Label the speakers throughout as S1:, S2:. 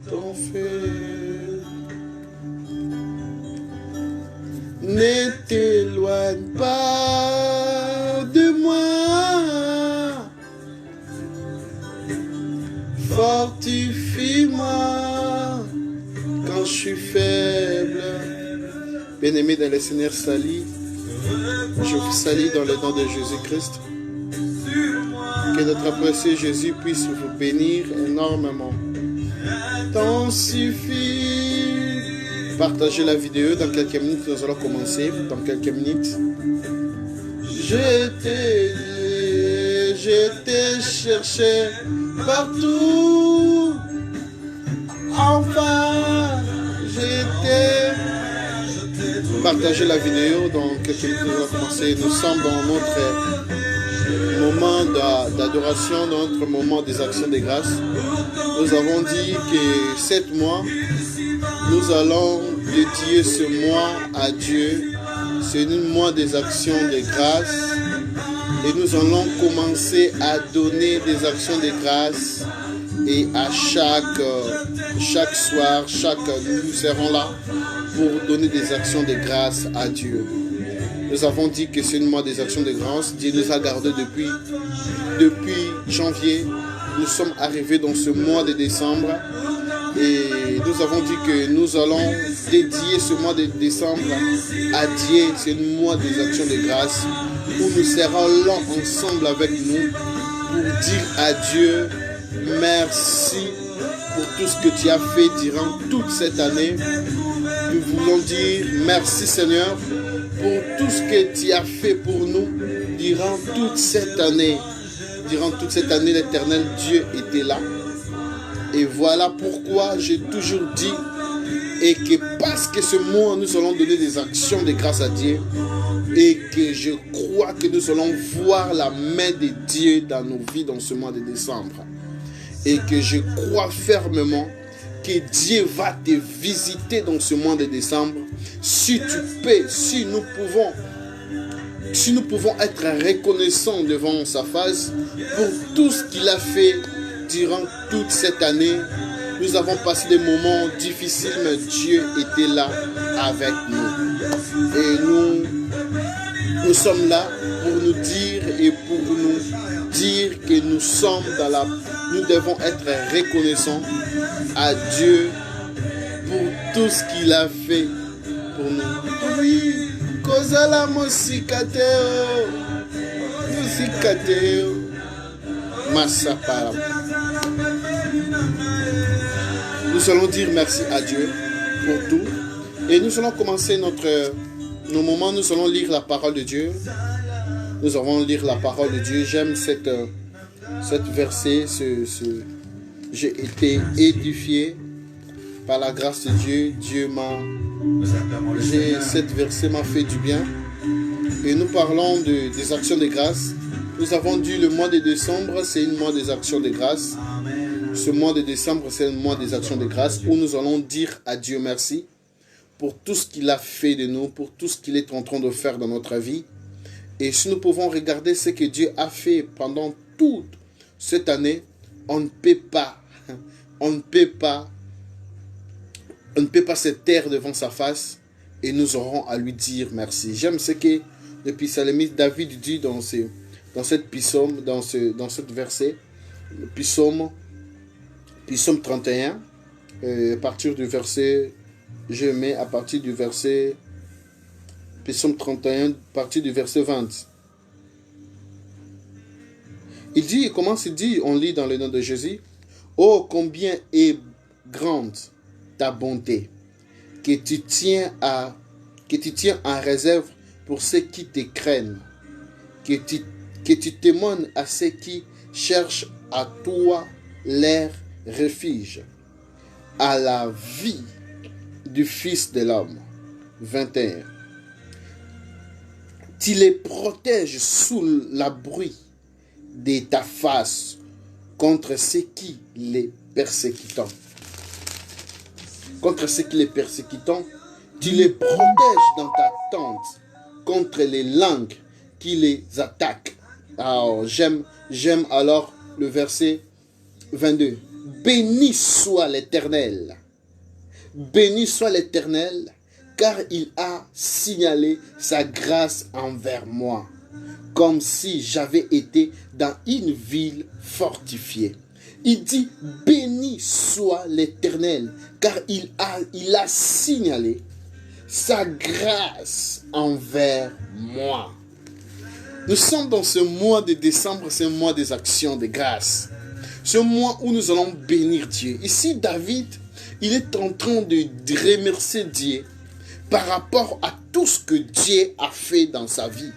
S1: ton feu. Ne t'éloigne pas de moi. Fortifie-moi quand je suis faible. Bien-aimé dans le Seigneur, salut. Je vous salue dans le nom de Jésus-Christ. Que notre précieux Jésus puisse vous bénir énormément. T'en suffit. Partagez la vidéo. Dans quelques minutes, nous allons commencer. Dans quelques minutes. Je t'ai cherché partout. Enfin, partagez la vidéo. Dans quelques minutes, nous allons commencer. Nous sommes dans notre moment d'adoration, dans notre moment des actions de grâce. Nous avons dit que 7 mois, nous allons dédier ce mois à Dieu. C'est un mois des actions de grâce. Et nous allons commencer à donner des actions de grâce. Et à chaque soir, nous serons là pour donner des actions de grâce à Dieu. Nous avons dit que c'est un mois des actions de grâce. Dieu nous a gardés depuis janvier. Nous sommes arrivés dans ce mois de décembre. Et nous avons dit que nous allons dédier ce mois de décembre à Dieu. C'est un mois des actions de grâce où nous serons là ensemble avec nous pour dire à Dieu merci pour tout ce que tu as fait durant toute cette année. Nous voulons dire merci Seigneur pour tout ce que tu as fait pour nous durant toute cette année. Durant toute cette année, l'Éternel Dieu était là. Et voilà pourquoi j'ai toujours dit, et que parce que ce mois, nous allons donner des actions de grâce à Dieu, et que je crois que nous allons voir la main de Dieu dans nos vies dans ce mois de décembre. Et que je crois fermement que Dieu va te visiter dans ce mois de décembre. Si tu peux, si nous pouvons être reconnaissants devant sa face pour tout ce qu'il a fait durant toute cette année. Nous avons passé des moments difficiles, mais Dieu était là avec nous. Et nous sommes là pour nous dire et pour nous dire que nous devons être reconnaissants à Dieu pour tout ce qu'il a fait pour nous. Oui, Kozala Mosikateo, Mosikateo, Massapara. Nous allons dire merci à Dieu pour tout. Et nous allons commencer nos moments. Nous allons lire la parole de Dieu. Nous allons lire la parole de Dieu. J'aime cette verset. J'ai été édifié par la grâce de Dieu. Cette verset m'a fait du bien. Et nous parlons des actions de grâce. Nous avons dit le mois de décembre, c'est un mois des actions de grâce. Ce mois de décembre, c'est un mois des actions de grâce où nous allons dire à Dieu merci pour tout ce qu'il a fait de nous, pour tout ce qu'il est en train de faire dans notre vie. Et si nous pouvons regarder ce que Dieu a fait pendant toute cette année, on ne peut pas se taire devant sa face et nous aurons à lui dire merci. J'aime ce que le psalmiste David dit dans cette psaume, dans ce verset, le psaume 31, à partir du verset, psaume 31, à partir du verset 20. Il commence, on lit dans le nom de Jésus, « Oh, combien est grande ta bonté, que tu tiens en réserve pour ceux qui te craignent, que tu témoignes à ceux qui cherchent à toi leur refuge, à la vie du Fils de l'homme. » 21. Tu les protèges sous l'abri de ta face contre ceux qui les persécutent. Contre ceux qui les persécutent, tu les protèges dans ta tente contre les langues qui les attaquent. Alors, j'aime alors le verset 22. béni soit l'Éternel. Béni soit l'Éternel, car il a signalé sa grâce envers moi, comme si j'avais été dans une ville fortifiée. Il dit, béni soit l'Éternel, car il a signalé sa grâce envers moi. Nous sommes dans ce mois de décembre, ce mois des actions de grâce. Ce mois où nous allons bénir Dieu. Ici, David, il est en train de remercier Dieu par rapport à tout ce que Dieu a fait dans sa vie.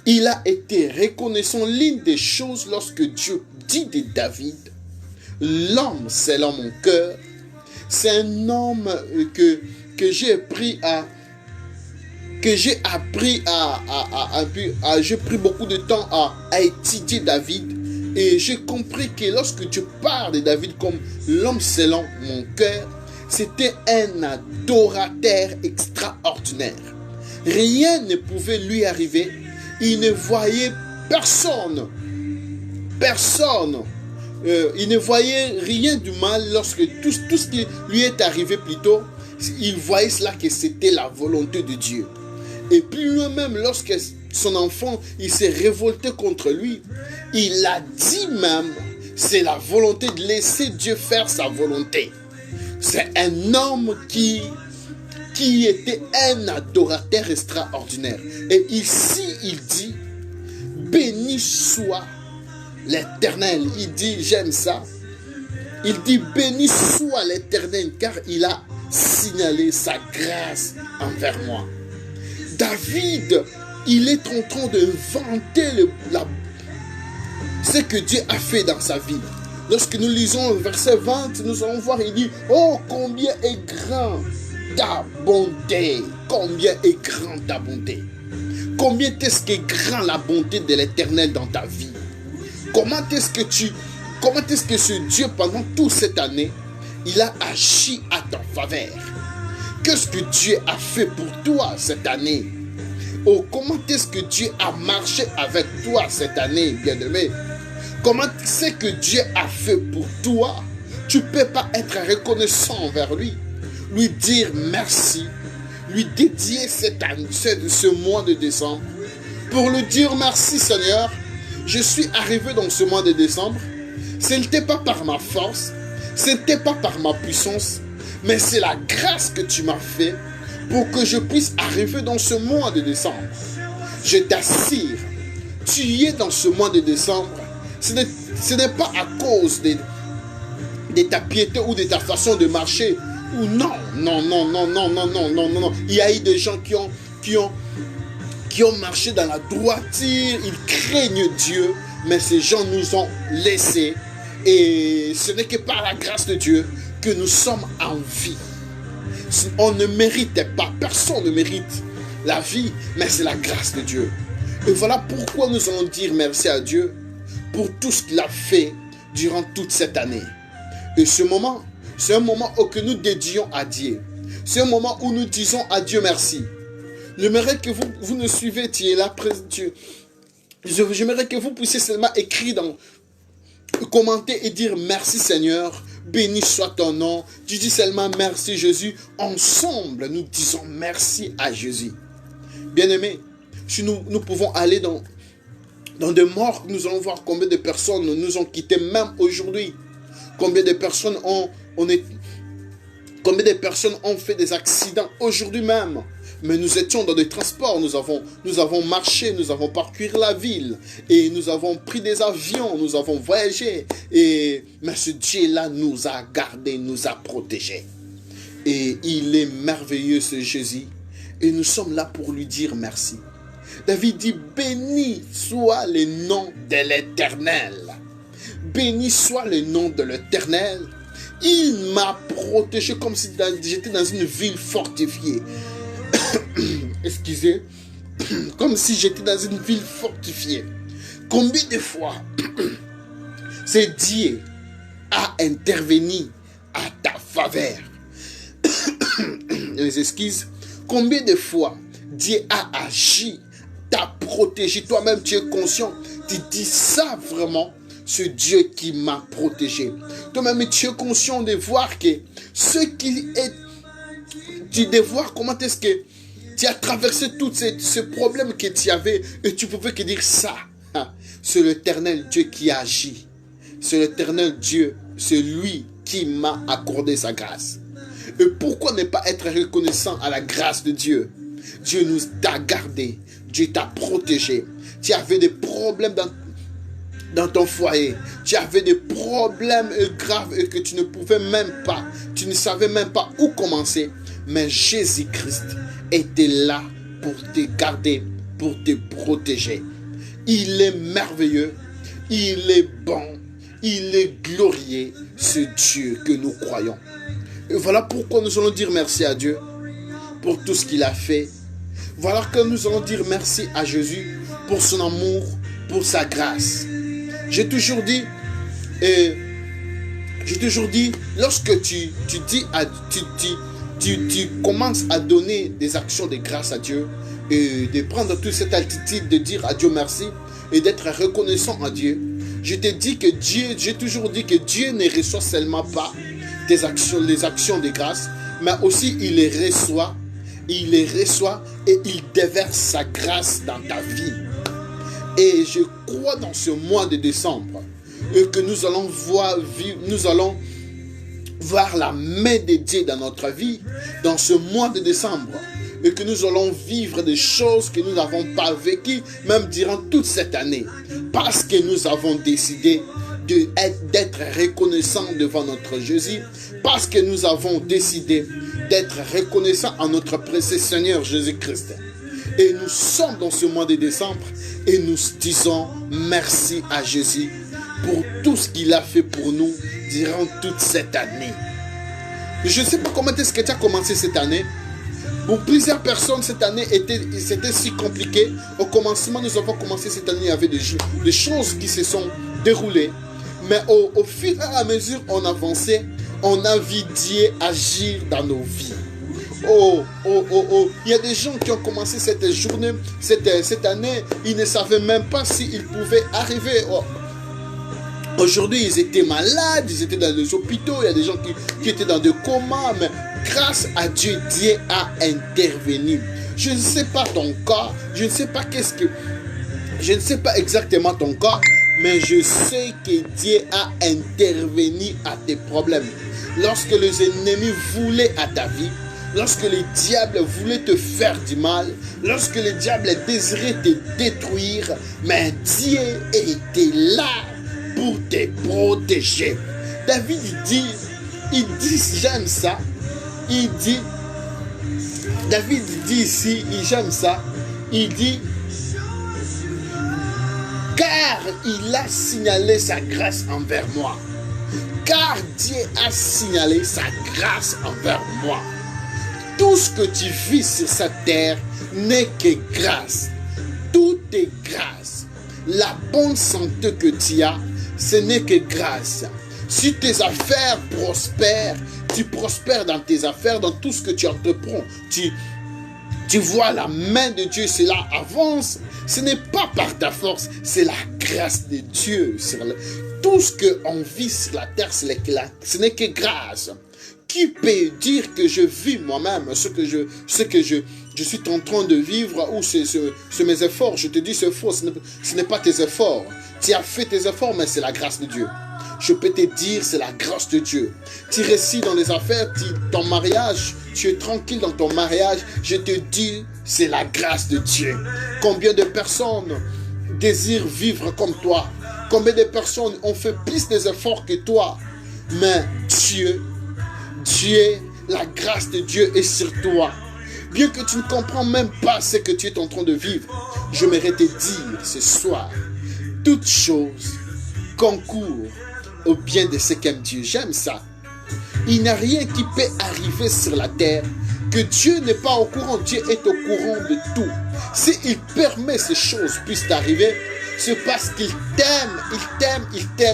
S1: Il a été reconnaissant l'une des choses lorsque Dieu dit de David, l'homme selon mon cœur, c'est un homme que j'ai appris j'ai pris beaucoup de temps à étudier David. Et j'ai compris que lorsque tu parles de David comme l'homme selon mon cœur, c'était un adorateur extraordinaire. Rien ne pouvait lui arriver. Il ne voyait personne. Il ne voyait rien du mal lorsque tout ce qui lui est arrivé plutôt, il voyait cela que c'était la volonté de Dieu. Et plus lui-même, lorsque son enfant, il s'est révolté contre lui, il a dit même, c'est la volonté de laisser Dieu faire sa volonté. C'est un homme qui était un adorateur extraordinaire. Et ici, il dit, béni soit l'Éternel. Il dit, j'aime ça. Il dit, béni soit l'Éternel, car il a signalé sa grâce envers moi. David, il est en train de vanter ce que Dieu a fait dans sa vie. Lorsque nous lisons le verset 20, nous allons voir, il dit, oh, combien est grand ta bonté. Combien est grand ta bonté. Combien est-ce qu'est grand la bonté de l'Éternel dans ta vie. Comment est-ce que ce Dieu, pendant toute cette année, il a agi à ta faveur. Qu'est-ce que Dieu a fait pour toi cette année? Oh, comment est-ce que Dieu a marché avec toi cette année, bien-aimé? Comment c'est que Dieu a fait pour toi? Tu ne peux pas être reconnaissant envers lui. Lui dire merci. Lui dédier ce mois de décembre. Pour lui dire merci Seigneur. Je suis arrivé dans ce mois de décembre. Ce n'était pas par ma force. Ce n'était pas par ma puissance. Mais c'est la grâce que tu m'as fait pour que je puisse arriver dans ce mois de décembre. Je t'assure, tu y es dans ce mois de décembre. Ce n'est pas à cause de ta piété ou de ta façon de marcher. Ou non. Il y a eu des gens qui ont marché dans la droiture. Ils craignent Dieu. Mais ces gens nous ont laissés. Et ce n'est que par la grâce de Dieu que nous sommes en vie. On ne mérite pas, personne ne mérite la vie, mais c'est la grâce de Dieu. Et voilà pourquoi nous allons dire merci à Dieu pour tout ce qu'il a fait durant toute cette année. Et ce moment, c'est un moment que nous dédions à Dieu. C'est un moment où nous disons à Dieu merci. J'aimerais que vous nous suivez, tu es là, j'aimerais que vous puissiez seulement écrire commenter et dire merci Seigneur, béni soit ton nom. Tu dis seulement merci Jésus. Ensemble, nous disons merci à Jésus. Bien-aimés, si nous pouvons aller dans des morts, nous allons voir combien de personnes nous ont quittés même aujourd'hui. Combien de personnes combien de personnes ont fait des accidents aujourd'hui même. Mais nous étions dans des transports, nous avons marché, nous avons parcouru la ville et nous avons pris des avions, nous avons voyagé. Mais ce Dieu-là nous a gardés, nous a protégés. Et il est merveilleux ce Jésus. Et nous sommes là pour lui dire merci. David dit, béni soit le nom de l'Éternel. Béni soit le nom de l'Éternel. Il m'a protégé comme si j'étais dans une ville fortifiée. Excusez, comme si j'étais dans une ville fortifiée. Combien de fois c'est Dieu a intervenu à ta faveur? Les excuses. Combien de fois Dieu a agi, t'a protégé, toi-même tu es conscient, tu dis ça vraiment, ce Dieu qui m'a protégé. Toi-même, tu es conscient de voir que ce qui est... Tu de voir comment est-ce que tu as traversé tous ces problèmes que tu avais et tu pouvais que dire ça. C'est l'Éternel Dieu qui agit. C'est l'Éternel Dieu, c'est lui qui m'a accordé sa grâce. Et pourquoi ne pas être reconnaissant à la grâce de Dieu? Dieu nous a gardés, Dieu t'a protégé. Tu avais des problèmes dans ton foyer, tu avais des problèmes graves et que tu ne pouvais même pas, tu ne savais même pas où commencer. Mais Jésus-Christ était là pour te garder, pour te protéger. Il est merveilleux, il est bon, il est glorieux, ce Dieu que nous croyons. Et voilà pourquoi nous allons dire merci à Dieu pour tout ce qu'il a fait. Voilà que nous allons dire merci à Jésus pour son amour, pour sa grâce. J'ai toujours dit, lorsque tu commences à donner des actions de grâce à Dieu et de prendre toute cette altitude de dire à Dieu merci et d'être reconnaissant à Dieu, je te dis que Dieu, j'ai toujours dit que Dieu ne reçoit seulement pas les actions de grâce, mais aussi il les reçoit et il déverse sa grâce dans ta vie. Et je crois dans ce mois de décembre que nous allons voir la main de Dieu dans notre vie, dans ce mois de décembre, et que nous allons vivre des choses que nous n'avons pas vécues, même durant toute cette année, parce que nous avons décidé d'être reconnaissants devant notre Jésus, parce que nous avons décidé d'être reconnaissants à notre précieux Seigneur Jésus-Christ. Et nous sommes dans ce mois de décembre et nous disons merci à Jésus pour tout ce qu'il a fait pour nous durant toute cette année. Je ne sais pas comment est-ce que tu as commencé cette année. Pour plusieurs personnes, cette année c'était si compliqué. Au commencement, nous avons commencé cette année, il y avait des choses qui se sont déroulées. Mais au fur et à mesure on avançait, on a vu Dieu agir dans nos vies. Il y a des gens qui ont commencé cette journée, cette année, ils ne savaient même pas s'ils pouvaient arriver. Aujourd'hui, ils étaient malades, ils étaient dans les hôpitaux, il y a des gens qui étaient dans des comas, mais grâce à Dieu, Dieu a intervenu. Je ne sais pas ton cas, je ne sais pas exactement ton cas, mais je sais que Dieu a intervenu à tes problèmes. Lorsque les ennemis voulaient à ta vie, lorsque les diables voulaient te faire du mal, lorsque les diables désiraient te détruire, mais Dieu était là pour te protéger. David dit, j'aime ça, David dit ici, j'aime ça, il dit, car il a signalé sa grâce envers moi. Car Dieu a signalé sa grâce envers moi. Tout ce que tu vis sur cette terre n'est que grâce. Tout est grâce. La bonne santé que tu as, ce n'est que grâce. Si tes affaires prospèrent, tu prospères dans tes affaires, dans tout ce que tu entreprends. Tu vois la main de Dieu, cela avance. Ce n'est pas par ta force, c'est la grâce de Dieu. Tout ce qu'on vit sur la terre, ce n'est que grâce. Qui peut dire que je vis moi-même ce que je suis en train de vivre ou c'est mes efforts? Je te dis c'est faux, ce n'est pas tes efforts. Tu as fait tes efforts, mais c'est la grâce de Dieu. Je peux te dire, c'est la grâce de Dieu. Tu réussis dans les affaires, ton mariage, tu es tranquille dans ton mariage. Je te dis, c'est la grâce de Dieu. Combien de personnes désirent vivre comme toi? Combien de personnes ont fait plus des efforts que toi? Mais Dieu, la grâce de Dieu est sur toi. Bien que tu ne comprends même pas ce que tu es en train de vivre, j'aimerais te dire ce soir, toutes choses concourent au bien de ce qu'aime Dieu. J'aime ça. Il n'y a rien qui peut arriver sur la terre que Dieu n'est pas au courant. Dieu est au courant de tout. S'il permet ces choses puissent t'arriver, c'est parce qu'il t'aime,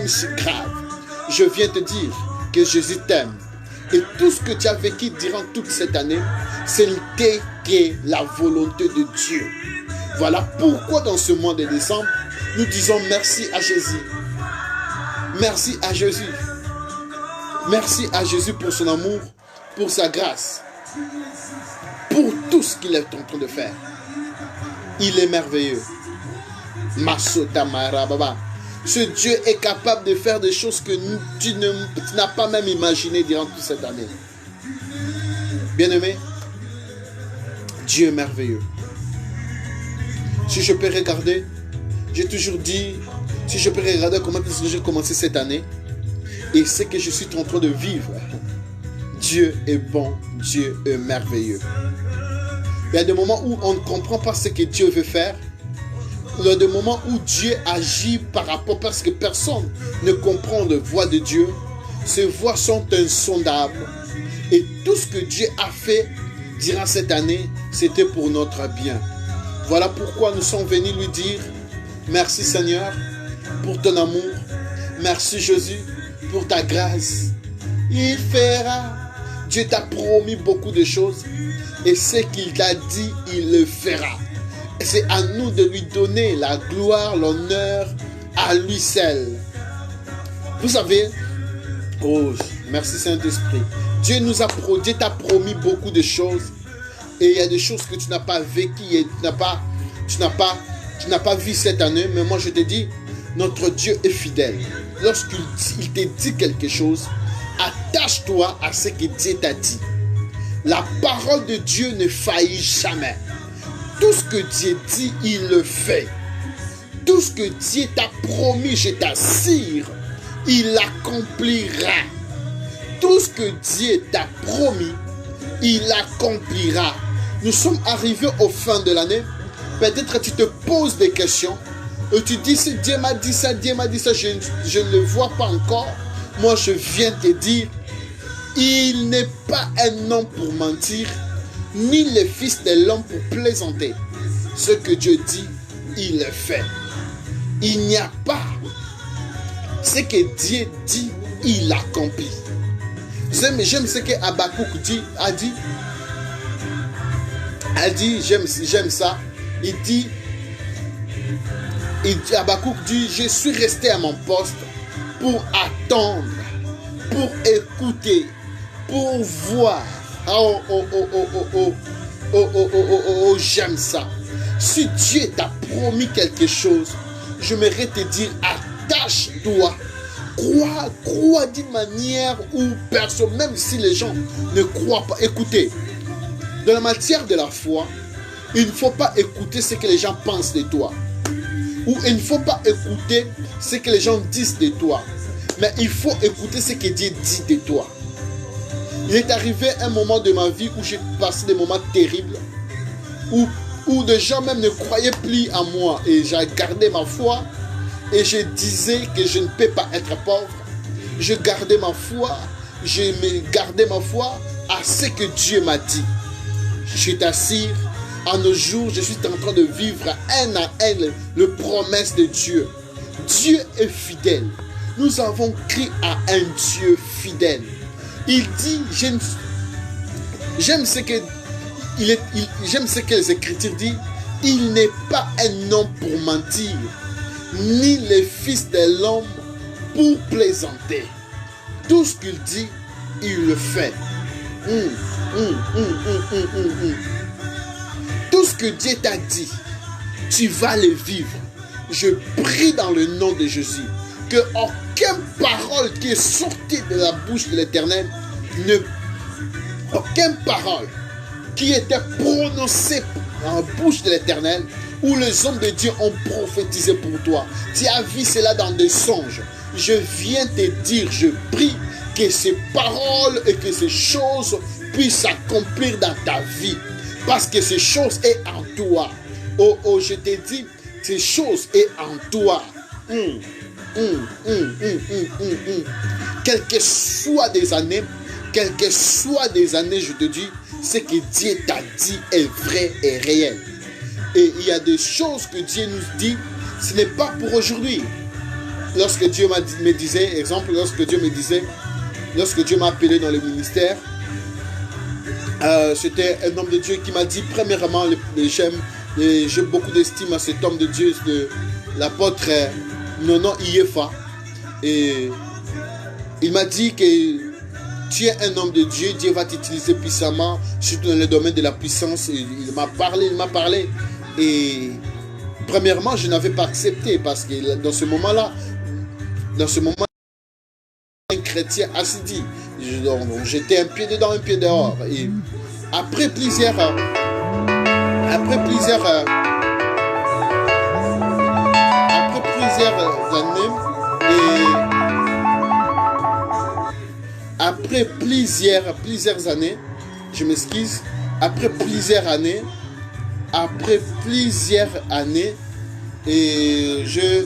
S1: c'est grave. Je viens te dire que Jésus t'aime. Et tout ce que tu as vécu durant toute cette année, c'était que la volonté de Dieu. Voilà pourquoi dans ce mois de décembre, nous disons merci à Jésus. Merci à Jésus. Merci à Jésus pour son amour, pour sa grâce, pour tout ce qu'il est en train de faire. Il est merveilleux. Masota Marababa. Ce Dieu est capable de faire des choses que tu n'as pas même imaginées durant toute cette année. Bien-aimé, Dieu est merveilleux. Si je peux regarder, j'ai toujours dit, si je peux regarder comment est-ce que j'ai commencé cette année et ce que je suis en train de vivre, Dieu est bon, Dieu est merveilleux. Il y a des moments où on ne comprend pas ce que Dieu veut faire. Il y a des moments où Dieu agit par rapport, parce que personne ne comprend la voix de Dieu. Ces voix sont insondables. Et tout ce que Dieu a fait durant cette année, c'était pour notre bien. Voilà pourquoi nous sommes venus lui dire, merci Seigneur pour ton amour. Merci Jésus pour ta grâce. Il fera. Dieu t'a promis beaucoup de choses. Et ce qu'il t'a dit, il le fera. Et c'est à nous de lui donner la gloire, l'honneur à lui seul. Vous savez, oh, merci Saint-Esprit. Dieu t'a promis beaucoup de choses. Et il y a des choses que tu n'as pas vécues et tu n'as pas vu cette année. Mais moi je te dis, notre Dieu est fidèle. Lorsqu'il te dit quelque chose, attache-toi à ce que Dieu t'a dit. La parole de Dieu ne faillit jamais. Tout ce que Dieu dit, il le fait. Tout ce que Dieu t'a promis, je t'assure, il l'accomplira. Tout ce que Dieu t'a promis, il l'accomplira. Nous sommes arrivés au fin de l'année. Peut-être tu te poses des questions. Et tu dis, si Dieu m'a dit ça, Dieu m'a dit ça, je ne le vois pas encore. Moi, je viens te dire, il n'est pas un homme pour mentir, ni le fils de l'homme pour plaisanter. Ce que Dieu dit, il le fait. Il n'y a pas. Ce que Dieu dit, il l'accomplit. J'aime ce que Habakkuk a dit. J'aime ça. Habakkuk dit, je suis resté à mon poste pour attendre, pour écouter, pour voir. J'aime ça. Si Dieu t'a promis quelque chose, j'aimerais te dire, attache-toi. Crois d'une manière où personne, même si les gens ne croient pas. Écoutez, dans la matière de la foi, il ne faut pas écouter ce que les gens pensent de toi. Ou il ne faut pas écouter ce que les gens disent de toi. Mais il faut écouter ce que Dieu dit de toi. Il est arrivé un moment de ma vie où j'ai passé des moments terribles. Où des gens même ne croyaient plus en moi. Et j'ai gardé ma foi. Et je disais que je ne peux pas être pauvre. Je gardais ma foi. Je me gardais ma foi à ce que Dieu m'a dit. Je t'assure, en nos jours, je suis en train de vivre un à un les promesses de Dieu. Dieu est fidèle. Nous avons cru à un Dieu fidèle. Il dit, j'aime ce que les Écritures disent, il n'est pas un homme pour mentir, ni le fils de l'homme pour plaisanter. Tout ce qu'il dit, il le fait. Tout ce que Dieu t'a dit, tu vas le vivre. Je prie dans le nom de Jésus que aucune parole qui est sortie de la bouche de l'Éternel, aucune parole qui était prononcée dans la bouche de l'Éternel, où les hommes de Dieu ont prophétisé pour toi, tu as vu cela dans des songes. Je viens te dire, je prie que ces paroles et que ces choses puissent s'accomplir dans ta vie. Parce que ces choses sont en toi. Oh, je te dis, ces choses sont en toi. Quelles que soient des années, je te dis, ce que Dieu t'a dit est vrai et réel. Et il y a des choses que Dieu nous dit, ce n'est pas pour aujourd'hui. Lorsque Dieu me disait, exemple, lorsque Dieu m'a appelé dans le ministère, c'était un homme de Dieu qui m'a dit, premièrement, j'ai beaucoup d'estime à cet homme de Dieu, l'apôtre Nono Iefa. Et il m'a dit que tu es un homme de Dieu, Dieu va t'utiliser puissamment, surtout dans le domaine de la puissance. Il m'a parlé. Et premièrement, je n'avais pas accepté parce que dans ce moment, un chrétien assidus. J'étais un pied dedans, un pied dehors. Et après plusieurs années, après plusieurs années, je m'excuse, après plusieurs années, et je